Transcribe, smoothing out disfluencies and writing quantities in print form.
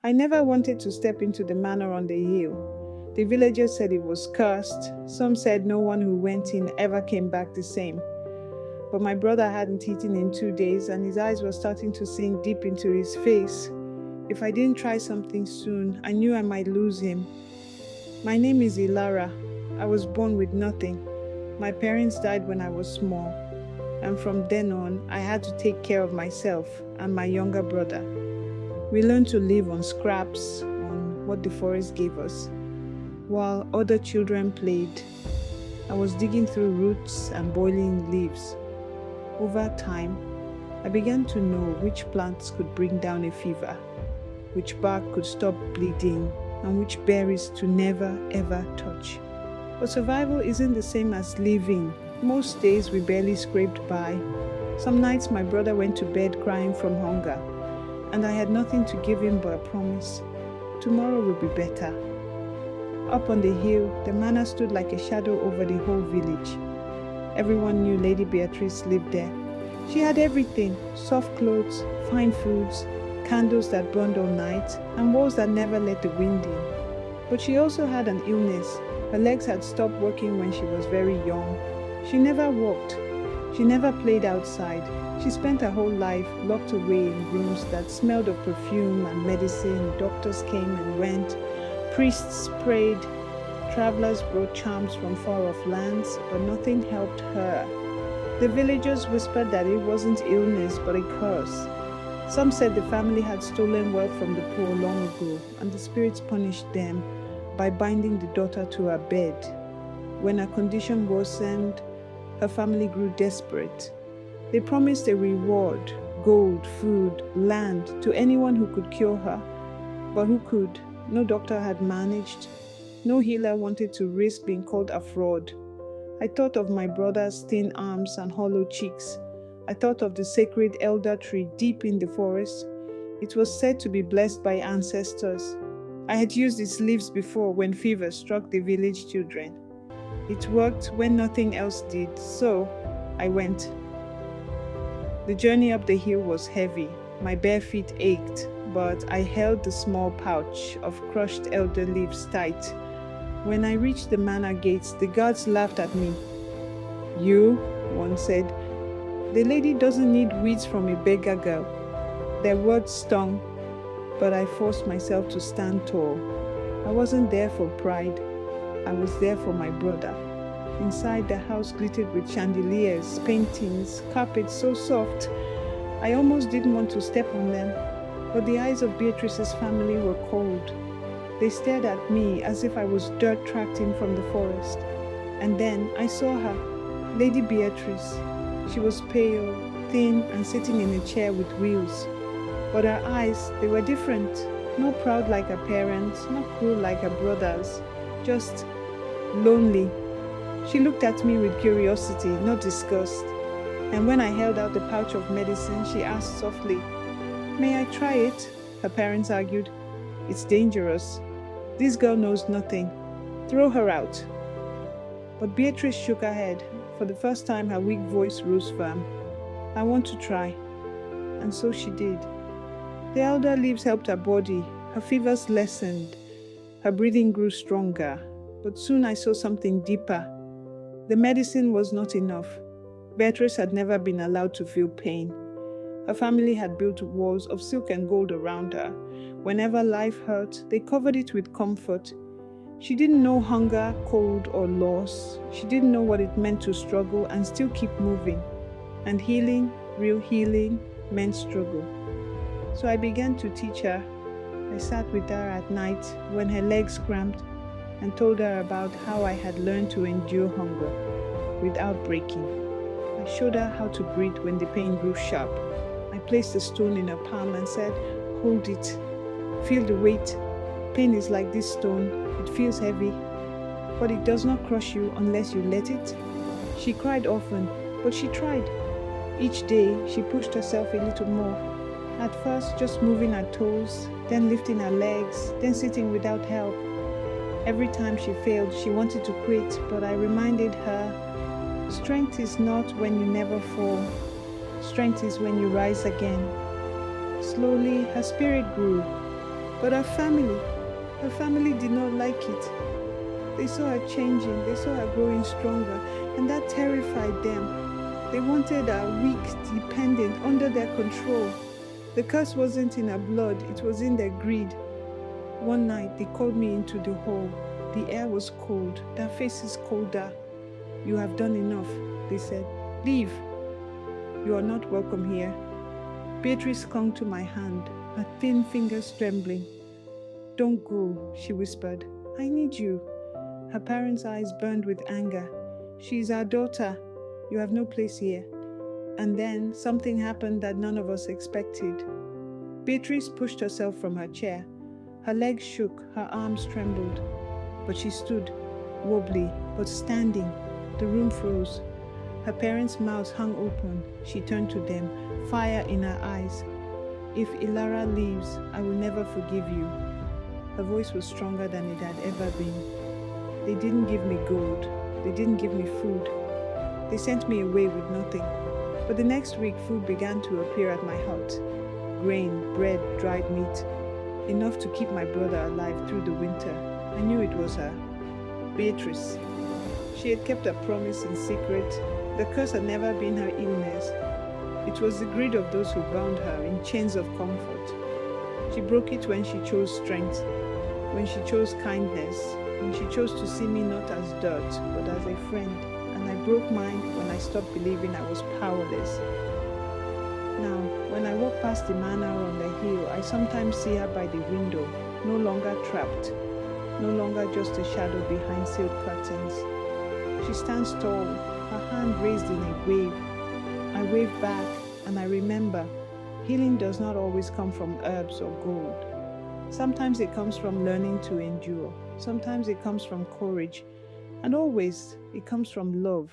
I never wanted to step into the manor on the hill. The villagers said it was cursed. Some said no one who went in ever came back the same. But my brother hadn't eaten in 2 days and his eyes were starting to sink deep into his face. If I didn't try something soon, I knew I might lose him. My name is Ilara. I was born with nothing. My parents died when I was small, and from then on, I had to take care of myself and my younger brother. We learned to live on scraps, on what the forest gave us, while other children played. I was digging through roots and boiling leaves. Over time, I began to know which plants could bring down a fever, which bark could stop bleeding, and which berries to never ever touch. But survival isn't the same as living. Most days we barely scraped by. Some nights my brother went to bed crying from hunger, and I had nothing to give him but a promise. Tomorrow will be better. Up on the hill, the manor stood like a shadow over the whole village. Everyone knew Lady Beatrice lived there. She had everything: soft clothes, fine foods, candles that burned all night, and walls that never let the wind in. But she also had an illness. Her legs had stopped working when she was very young. She never walked. She never played outside. She spent her whole life locked away in rooms that smelled of perfume and medicine. Doctors came and went. Priests prayed. Travelers brought charms from far-off lands, but nothing helped her. The villagers whispered that it wasn't illness, but a curse. Some said the family had stolen wealth from the poor long ago, and the spirits punished them by binding the daughter to her bed. When her condition worsened, her family grew desperate. They promised a reward: gold, food, land, to anyone who could cure her. But who could? No doctor had managed. No healer wanted to risk being called a fraud. I thought of my brother's thin arms and hollow cheeks. I thought of the sacred elder tree deep in the forest. It was said to be blessed by ancestors. I had used its leaves before when fever struck the village children. It worked when nothing else did, so I went. The journey up the hill was heavy. My bare feet ached, but I held the small pouch of crushed elder leaves tight. When I reached the manor gates, the guards laughed at me. "You," one said, "the lady doesn't need weeds from a beggar girl." Their words stung, but I forced myself to stand tall. I wasn't there for pride. I was there for my brother. Inside, the house glittered with chandeliers, paintings, carpets so soft, I almost didn't want to step on them. But the eyes of Beatrice's family were cold. They stared at me as if I was dirt tracked in from the forest. And then I saw her, Lady Beatrice. She was pale, thin, and sitting in a chair with wheels. But her eyes, they were different. Not proud like her parents, not cruel like her brothers, just lonely. She looked at me with curiosity, not disgust. And when I held out the pouch of medicine, she asked softly, "May I try it?" Her parents argued, "It's dangerous. This girl knows nothing. Throw her out." But Beatrice shook her head. For the first time, her weak voice rose firm. "I want to try." And so she did. The elder leaves helped her body. Her fevers lessened. Her breathing grew stronger. But soon I saw something deeper. The medicine was not enough. Beatrice had never been allowed to feel pain. Her family had built walls of silk and gold around her. Whenever life hurt, they covered it with comfort. She didn't know hunger, cold, or loss. She didn't know what it meant to struggle and still keep moving. And healing, real healing, meant struggle. So I began to teach her. I sat with her at night when her legs cramped and told her about how I had learned to endure hunger without breaking. I showed her how to breathe when the pain grew sharp. I placed a stone in her palm and said, "Hold it. Feel the weight. Pain is like this stone. It feels heavy, but it does not crush you unless you let it." She cried often, but she tried. Each day, she pushed herself a little more. At first, just moving her toes, then lifting her legs, then sitting without help. Every time she failed, she wanted to quit, but I reminded her, strength is not when you never fall. Strength is when you rise again. Slowly, her spirit grew. But her family did not like it. They saw her changing, they saw her growing stronger, and that terrified them. They wanted her weak, dependent, under their control. The curse wasn't in her blood, it was in their greed. One night, they called me into the hall. The air was cold, their faces colder. "You have done enough," they said. "Leave. You are not welcome here." Beatrice clung to my hand, her thin fingers trembling. "Don't go," she whispered. "I need you." Her parents' eyes burned with anger. "She is our daughter. You have no place here." And then something happened that none of us expected. Beatrice pushed herself from her chair. Her legs shook, her arms trembled. But she stood, wobbly, but standing. The room froze. Her parents' mouths hung open. She turned to them, fire in her eyes. "If Ilara leaves, I will never forgive you." Her voice was stronger than it had ever been. "They didn't give me gold. They didn't give me food. They sent me away with nothing. But the next week, food began to appear at my hut. Grain, bread, dried meat. Enough to keep my brother alive through the winter. I knew it was her. Beatrice. She had kept her promise in secret. The curse had never been her illness. It was the greed of those who bound her in chains of comfort. She broke it when she chose strength, when she chose kindness, when she chose to see me not as dirt, but as a friend. And I broke mine when I stopped believing I was powerless. Now, when I walk past the manor on the hill, I sometimes see her by the window, no longer trapped, no longer just a shadow behind silk curtains. She stands tall, her hand raised in a wave. I wave back, and I remember, healing does not always come from herbs or gold. Sometimes it comes from learning to endure. Sometimes it comes from courage. And always, it comes from love.